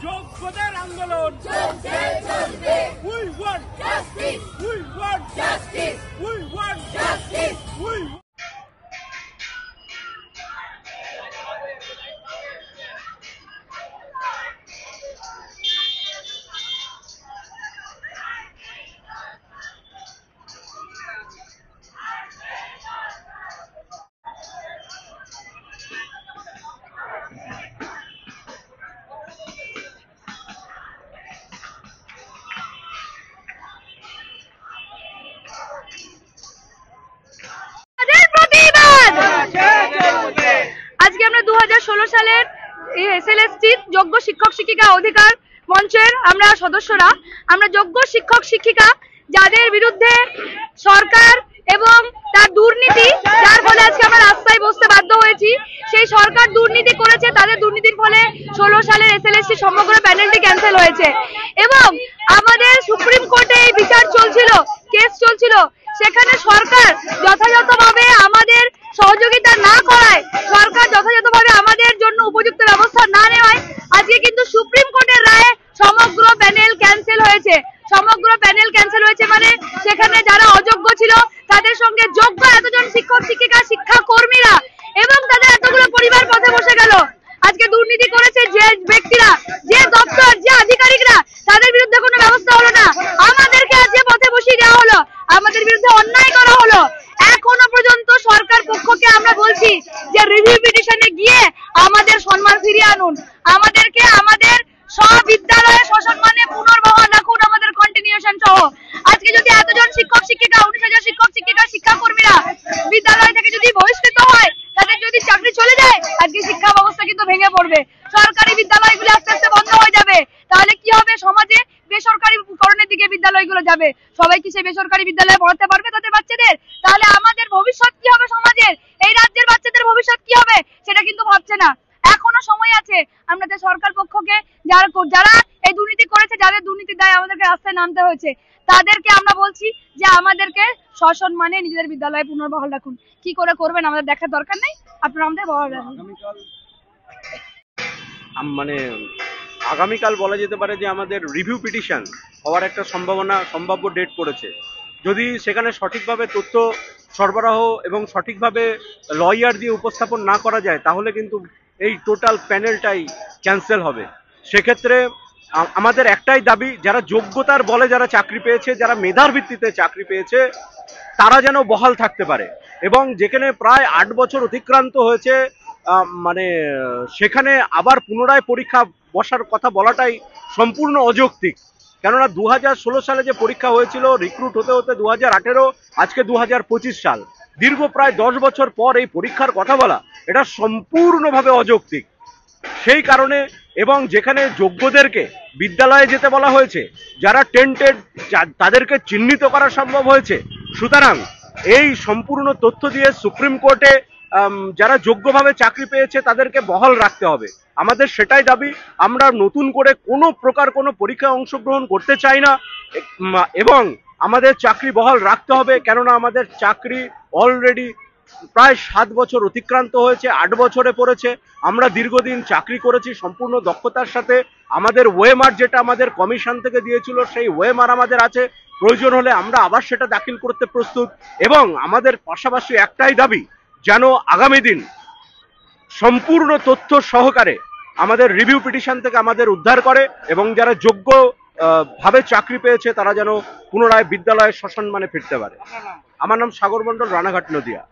যোগ্যদের আন্দোলন We want justice. We want justice. We want justice. We আজকে আমরা 2016 সালের এসএলএসটি যোগ্য শিক্ষক শিক্ষিকা অধিকার মঞ্চের আমরা সদস্যরা আমরা যোগ্য শিক্ষক শিক্ষিকা যাদের বিরুদ্ধে সরকার এবং তার দুর্নীতি, যার ফলে আজকে আমরা রাস্তায় বসতে বাধ্য হয়েছি। সেই সরকার দুর্নীতি করেছে, তাদের দুর্নীতির ফলে 16 সালের এসএলএসটি সমগ্র প্যানেলটি ক্যান্সেল হয়েছে এবং আমাদের সুপ্রিম কোর্টে এই বিচার চলছিল, কেস চলছিল। সেখানে সরকার যথাযথভাবে আমাদের সহযোগিতা না করায়, সরকার যথাযথভাবে আমাদের জন্য উপযুক্ত ব্যবস্থা না নেওয়ায় আজকে কিন্তু সুপ্রিম কোর্টের রায়ে সমগ্র প্যানেল ক্যান্সেল হয়েছে। সমগ্র প্যানেল ক্যান্সেল হয়েছে মানে সেখানে যারা অযোগ্য ছিল তাদের সঙ্গে যোগ্য এতজন শিক্ষক শিক্ষিকা শিক্ষা কর্মীরা এবং তাদের এতগুলো পরিবার পথে বসে গেল। আজকে দুর্নীতি করেছে যে ব্যক্তিরা, যে দপ্তর, যে আধিকারিকরা, তাদের বিরুদ্ধে কোনো ব্যবস্থা হলো না। আমাদেরকে আজকে পথে বসিয়ে দেওয়া হলো, আমাদের বিরুদ্ধে অন্যায় করা হলো। এখনো পর্যন্ত সরকার পক্ষকে আমরা বলছি যে রিভিউ পিটিশনে গিয়ে আমাদের সম্মান ফিরিয়ে আনুন, আমাদেরকে আমাদের সব বিদ্যালয়ে সসম্মানে পুনর্বহাল রাখুন, আমাদের কন্টিনিউশন সহ। আজকে যদি এতজন শিক্ষক শিক্ষিকা, 19,000 শিক্ষক শিক্ষিকা শিক্ষা কর্মীরা বিদ্যালয় থেকে যদি বহিষ্কৃত হয়, তাদের যদি চাকরি চলে যায়, আজকে শিক্ষা ব্যবস্থা কিন্তু ভেঙে পড়বে। সরকারি বিদ্যালয়গুলো আস্তে আস্তে বন্ধ হয়ে যাবে। তাহলে কি হবে? সমাজে বেসরকারি করণের দিকে বিদ্যালয়গুলো যাবে। সবাই কি সেই বেসরকারি বিদ্যালয়ে পড়াতে পারবে তাদের বাচ্চাদের? তাহলে আমাদের ভবিষ্যৎ কি হবে? সমাজের এই রাজ্যের বাচ্চাদের ভবিষ্যৎ কি হবে সেটা কিন্তু ভাবছে না। এখনো সময় আছে। আমাদের সরকার পক্ষকে যারা এই দুর্নীতি করেছে, যাদের দুর্নীতির দায়ে আমাদেরকে রাস্তায় নামতে হয়েছে, তাদেরকে আমরা বলছি যে আমাদেরকে সসম্মানে নিজেদের বিদ্যালয়ে পুনর্বহাল রাখুন। কি করে করবেন আমাদের দেখার দরকার নেই, আপনারা আমাদের বহাল রাখুন। মানে আগামীকাল বলা যেতে পারে যে আমাদের রিভিউ পিটিশন হওয়ার একটা সম্ভাব্য ডেট পড়েছে। যদি সেখানে সঠিকভাবে তথ্য সরবরাহ এবং সঠিকভাবে লয়ার দিয়ে উপস্থাপন না করা যায়, তাহলে কিন্তু এই টোটাল প্যানেলটাই ক্যান্সেল হবে। সেক্ষেত্রে আমাদের একটাই দাবি, যারা যোগ্যতার বলে যারা চাকরি পেয়েছে, যারা মেধার ভিত্তিতে চাকরি পেয়েছে, তারা যেন বহাল থাকতে পারে। এবং যেখানে প্রায় 8 বছর অতিক্রান্ত হয়েছে, মানে সেখানে আবার পুনরায় পরীক্ষা বসার কথা বলাটাই সম্পূর্ণ অযৌক্তিক। কেননা 2016 সালে যে পরীক্ষা হয়েছিল, রিক্রুট হতে হতে 2018, আজকে 2025 সাল, দীর্ঘ প্রায় 10 বছর পর এই পরীক্ষার কথা বলা, এটা সম্পূর্ণভাবে অযৌক্তিক। সেই কারণে এবং যেখানে যোগ্যদেরকে বিদ্যালয়ে যেতে বলা হয়েছে, যারা টেন্টেড তাদেরকে চিহ্নিত করা সম্ভব হয়েছে। সুতরাং এই সম্পূর্ণ তথ্য দিয়ে সুপ্রিম কোর্টে যারা যোগ্যভাবে চাকরি পেয়েছে তাদেরকে বহাল রাখতে হবে। আমাদের সেটাই দাবি। আমরা নতুন করে কোনো প্রকার কোনো পরীক্ষায় অংশগ্রহণ করতে চাই না এবং আমাদের চাকরি বহাল রাখতে হবে। কেননা আমাদের চাকরি অলরেডি প্রায় 7 বছর অতিক্রান্ত হয়েছে, 8 বছরে পড়েছে। আমরা দীর্ঘদিন চাকরি করেছি সম্পূর্ণ দক্ষতার সাথে। আমাদের ওয়েমার যেটা আমাদের কমিশন থেকে দিয়েছিল, সেই ওয়েমার আমাদের আছে। প্রয়োজন হলে আমরা আবার সেটা দাখিল করতে প্রস্তুত। এবং আমাদের পাশাপাশি একটাই দাবি, যেন আগামী দিন সম্পূর্ণ তথ্য সহকারে আমাদের রিভিউ পিটিশন থেকে আমাদের উদ্ধার করে এবং যারা যোগ্য ভাবে চাকরি পেয়েছে তারা যেন পুনরায় বিদ্যালয়ে সসম্মানে ফিরতে পারে। আমার নাম সাগর মণ্ডল, রানাঘাট নদিয়া।